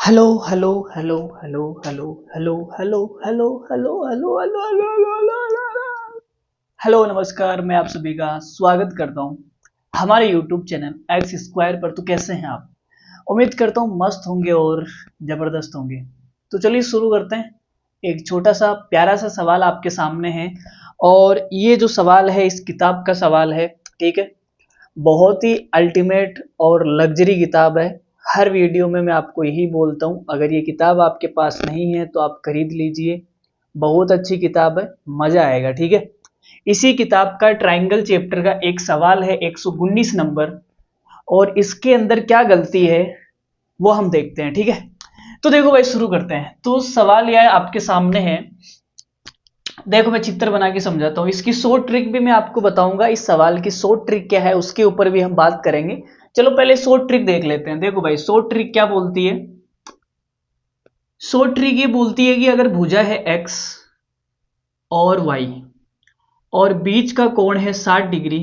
Hello hello hello hello hello hello hello hello hello hello hello hello hello hello hello नमस्कार। मैं आप सभी का स्वागत करता हूं हमारे YouTube चैनल एक्स स्क्वायर पर। तो कैसे हैं आप? उम्मीद करता हूं मस्त होंगे और जबरदस्त होंगे। तो चलिए शुरू करते हैं। एक छोटा सा प्यारा सा सवाल आपके सामने है और ये जो सवाल है इस किताब का सवाल है। ठीक है, बहुत ही अल्टीमेट और लग्जरी किताब है। हर वीडियो में मैं आपको यही बोलता हूँ, अगर ये किताब आपके पास नहीं है तो आप खरीद लीजिए। बहुत अच्छी किताब है, मजा आएगा। ठीक है, इसी किताब का ट्रायंगल चैप्टर का एक सवाल है 119 नंबर, और इसके अंदर क्या गलती है वो हम देखते हैं। ठीक है, तो देखो भाई शुरू करते हैं। तो सवाल यह आपके सामने है। देखो मैं चित्र बना के समझाता हूँ। इसकी शॉर्ट ट्रिक भी मैं आपको बताऊंगा। इस सवाल की शॉर्ट ट्रिक क्या है उसके ऊपर भी हम बात करेंगे। चलो पहले शॉर्ट ट्रिक देख लेते हैं। देखो भाई शॉर्ट ट्रिक क्या बोलती है। शॉर्ट ट्रिक ये बोलती है कि अगर भुजा है एक्स और वाई और बीच का कोण है 60 डिग्री,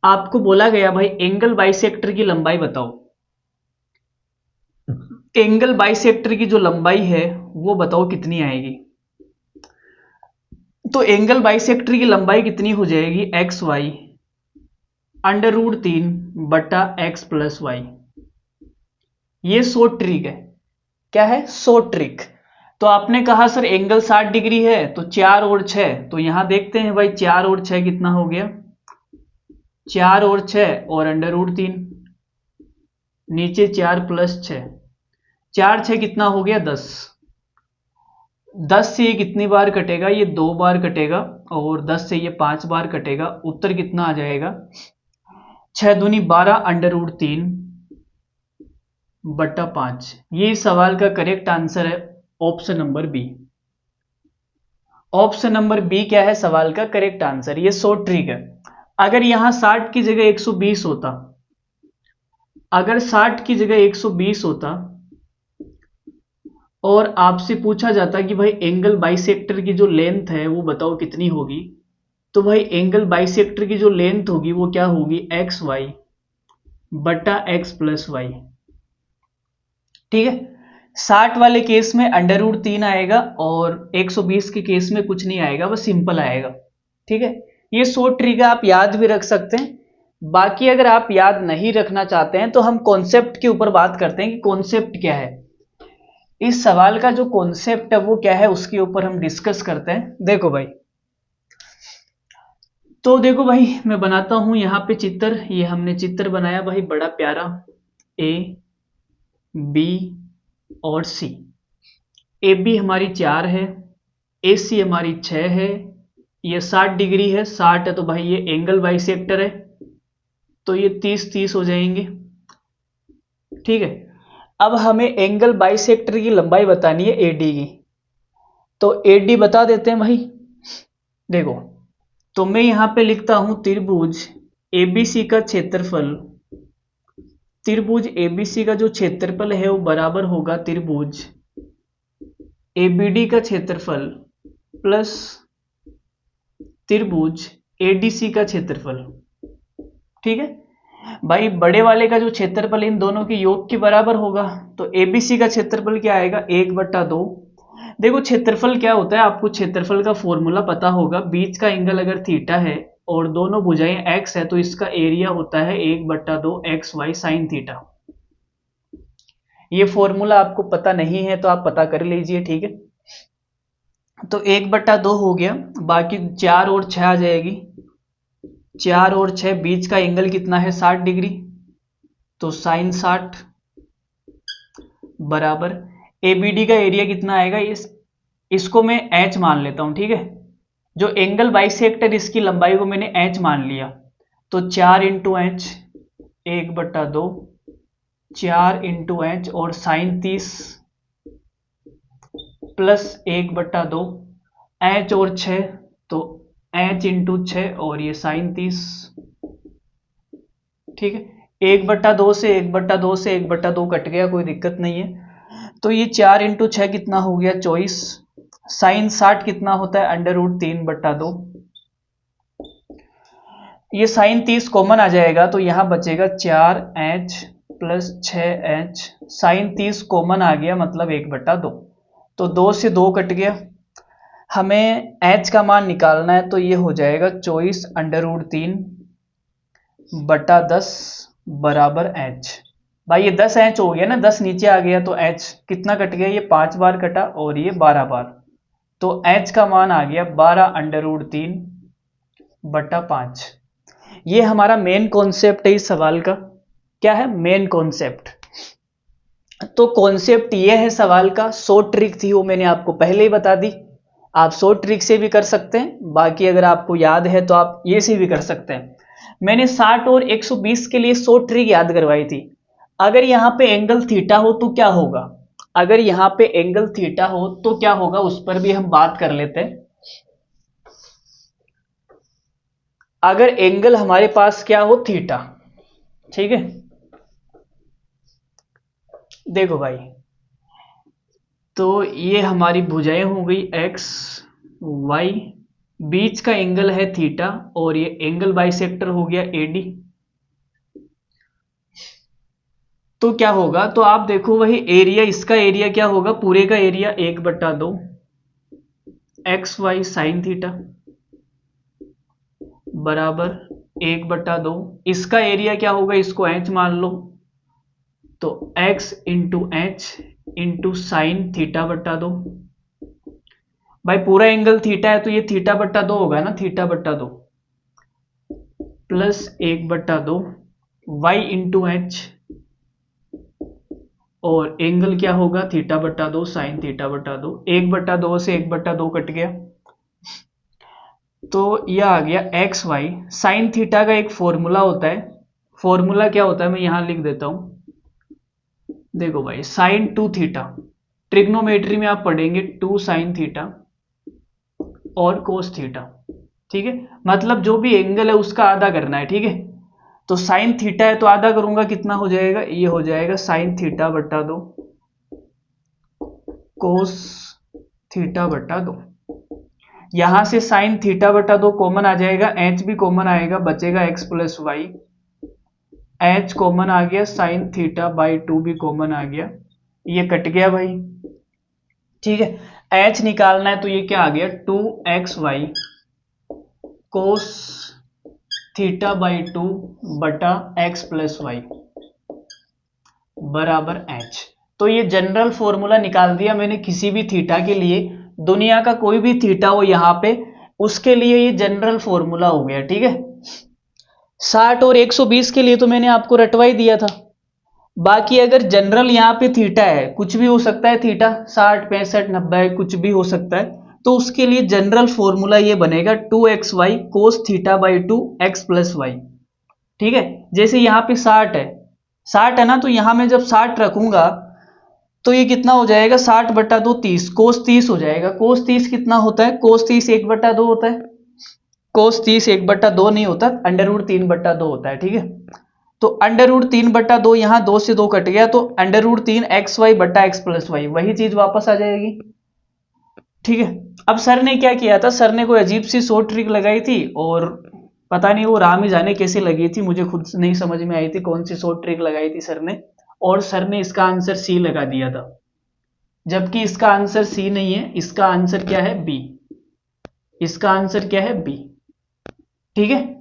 आपको बोला गया भाई एंगल बाइसेक्टर की लंबाई बताओ। एंगल बाइसेक्टर की जो लंबाई है वो बताओ कितनी आएगी। तो एंगल बाइसेक्टर की लंबाई कितनी हो जाएगी, एक्स वाई √3 बटा एक्स प्लस वाई। ये शॉर्ट ट्रिक है। क्या है? Short trick. तो आपने कहा सर एंगल 60 डिग्री है तो 4 और 6, तो यहां देखते हैं भाई 4 और 6 कितना हो गया, 4 और 6 और √3, नीचे 4 प्लस 6, 4 6 कितना हो गया 10। 10 से ये कितनी बार कटेगा, ये 2 बार कटेगा, और 10 से ये 5 बार कटेगा। उत्तर कितना आ जाएगा, 6 दूनी 12 √3 बटा 5। ये इस सवाल का करेक्ट आंसर है option number B. Option number B क्या है सवाल का करेक्ट आंसर। ये शॉर्ट ट्रिक है। अगर यहां 60 की जगह 120 होता, अगर 60 की जगह 120 होता और आपसे पूछा जाता कि भाई एंगल बाइसेक्टर की जो लेंथ है वो बताओ कितनी होगी, तो भाई एंगल बाइसेक्टर की जो लेंथ होगी वो क्या होगी, एक्स वाई बटा एक्स प्लस वाई। ठीक है, 60 वाले केस में √3 आएगा और 120 के केस में कुछ नहीं आएगा, बस सिंपल आएगा। ठीक है, ये शॉर्ट ट्रिक है, आप याद भी रख सकते हैं। बाकी अगर आप याद नहीं रखना चाहते हैं तो हम कॉन्सेप्ट के ऊपर बात करते हैं कि कॉन्सेप्ट क्या है। इस सवाल का जो कॉन्सेप्ट है वो क्या है उसके ऊपर हम डिस्कस करते हैं। देखो भाई, तो देखो भाई मैं बनाता हूं यहाँ पे चित्र। ये हमने चित्र बनाया भाई बड़ा प्यारा, ए बी और सी। ए बी हमारी 4 है, ए सी हमारी 6 है, ये 60 डिग्री है, 60 है तो भाई ये एंगल बाइसेक्टर है, तो ये 30 30 हो जाएंगे। ठीक है, अब हमें एंगल बाइसेक्टर की लंबाई बतानी है एडी की, तो एडी बता देते हैं भाई। देखो, तो मैं यहां पे लिखता हूं त्रिभुज एबीसी का क्षेत्रफल। त्रिभुज एबीसी का जो क्षेत्रफल है वो बराबर होगा त्रिभुज एबीडी का क्षेत्रफल प्लस त्रिभुज एडीसी का क्षेत्रफल। ठीक है भाई, बड़े वाले का जो क्षेत्रफल इन दोनों के योग के बराबर होगा, तो एबीसी का क्षेत्रफल क्या आएगा, 1/2। देखो क्षेत्रफल क्या होता है, आपको क्षेत्रफल का फॉर्मूला पता होगा। बीच का एंगल अगर थीटा है और दोनों भुजाएं एक्स है तो इसका एरिया होता है 1/2 एक्स वाई साइन थीटा। ये फॉर्मूला आपको पता नहीं है तो आप पता कर लीजिए। ठीक है, तो 1/2 हो गया, बाकी 4 और 6 आ जाएगी। 4 और 6, बीच का एंगल कितना है 60 डिग्री, तो साइन 60 बराबर एबीडी का एरिया कितना आएगा, इसको मैं एच मान लेता हूं। ठीक है, जो एंगल बाइसेक्टर इसकी लंबाई को मैंने एच मान लिया, तो 4 इंटू एच 1/2, 4 इंटू एच और साइन 30 प्लस 1/2 एच और 6, तो एच इंटू 6 और ये साइन 30। ठीक है, 1/2 से 1/2 से 1/2 कट गया, कोई दिक्कत नहीं है। तो ये 4 इंटू 6 कितना हो गया 24, साइन 60 कितना होता है √3/2। ये साइन 30 कॉमन आ जाएगा तो यहां बचेगा 4h plus 6h, sign 30 common आ गया मतलब 1/2, तो 2 से 2 कट गया। हमें h का मान निकालना है तो ये हो जाएगा 24√3/10 बराबर h। भाई ये 10h हो गया ना, 10 नीचे आ गया तो h कितना कट गया, ये 5 बार कटा और ये 12 बार, तो h का मान आ गया 12√3/5। ये हमारा मेन कॉन्सेप्ट है इस सवाल का। क्या है मेन कॉन्सेप्ट? तो कॉन्सेप्ट ये है सवाल का, शॉर्ट ट्रिक थी वो मैंने आपको पहले ही बता दी। आप शॉर्ट ट्रिक से भी कर सकते हैं, बाकी अगर आपको याद है तो आप ये से भी कर सकते हैं। मैंने 60 और 120 के लिए शॉर्ट ट्रिक याद करवाई थी। अगर यहाँ पे एंगल थीटा हो तो क्या होगा, अगर यहाँ पे एंगल थीटा हो तो क्या होगा, उस पर भी हम बात कर लेते हैं। अगर एंगल हमारे पास क्या हो, थीटा, ठीक है। देखो भाई, तो ये हमारी भुजाएं हो गई एक्स वाई, बीच का एंगल है थीटा और ये एंगल बाइसेक्टर हो गया एडी। तो क्या होगा, तो आप देखो वही एरिया, इसका एरिया क्या होगा, पूरे का area 1/2 X Y sine theta बराबर 1/2। इसका एरिया क्या होगा, इसको एच मान लो, तो x into H into sine θ/2। भाई पूरा एंगल थीटा है तो ये θ/2 होगा ना, θ/2 प्लस 1/2 y इंटू एच, और एंगल क्या होगा θ/2 साइन θ/2। 1/2 से 1/2 कट गया, तो यह आ गया एक्स वाई। साइन थीटा का एक फॉर्मूला होता है, फॉर्मूला क्या होता है मैं यहां लिख देता हूं। देखो भाई, साइन 2 थीटा, ट्रिग्नोमेट्री में आप पढ़ेंगे 2 साइन थीटा और कोस थीटा, ठीक है। मतलब जो भी एंगल है उसका आधा करना है, ठीक है। तो साइन थीटा है तो आधा करूंगा, कितना हो जाएगा, ये हो जाएगा साइन θ/2 कोस θ/2। यहां से साइन θ/2 कॉमन आ जाएगा, एच भी कॉमन आएगा, बचेगा X plus Y. H common आ गया, साइन θ/2 भी कॉमन आ गया, ये कट गया भाई, ठीक है। एच निकालना है तो ये क्या आ गया 2xy कोस θ/2 बटा एक्स प्लस वाई बराबर एच। तो ये जनरल फॉर्मूला निकाल दिया मैंने किसी भी थीटा के लिए, दुनिया का कोई भी थीटा हो यहां पे, उसके लिए ये जनरल फॉर्मूला हो गया, ठीक है। 60 और 120 के लिए तो मैंने आपको रटवा ही दिया था। बाकी अगर जनरल यहाँ पे थीटा है, कुछ भी हो सकता है थीटा, 60 65 90 कुछ भी हो सकता है, तो उसके लिए जनरल फॉर्मूला ये बनेगा 2xy cos θ/2 x plus Y, ठीक है। जैसे यहाँ पे 60 है, 60 है ना, तो यहां मैं जब 60 रखूंगा तो ये कितना हो जाएगा, 60/2 30, कोस 30 हो जाएगा। कोस 30 कितना होता है, कोस 30 1/2 होता है, कोस 30 1/2 नहीं होता, √3/2 होता है, ठीक है। तो √3/2 यहाँ 2 से 2 कट गया, तो √3 xy बटा एक्स प्लस वाई, वही चीज वापस आ जाएगी, ठीक है। अब सर ने क्या किया था, सर ने कोई अजीब सी शॉर्ट ट्रिक लगाई थी, और पता नहीं वो राम ही जाने कैसे लगी थी, मुझे खुद नहीं समझ में आई थी कौन सी शॉर्ट ट्रिक लगाई थी सर ने, और सर ने इसका आंसर सी लगा दिया था, जबकि इसका आंसर सी नहीं है, इसका आंसर क्या है बी, इसका आंसर क्या है बी, ठीक है।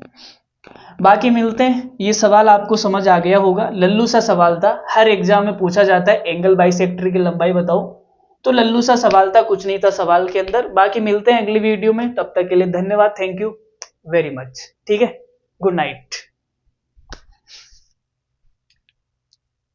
बाकी मिलते हैं, ये सवाल आपको समझ आ गया होगा, लल्लू सा सवाल था, हर एग्जाम में पूछा जाता है एंगल बाइसेक्टर की लंबाई बताओ, तो लल्लू सा सवाल था, कुछ नहीं था सवाल के अंदर। बाकी मिलते हैं अगली वीडियो में, तब तक के लिए धन्यवाद, थैंक यू वेरी मच, ठीक है, गुड नाइट।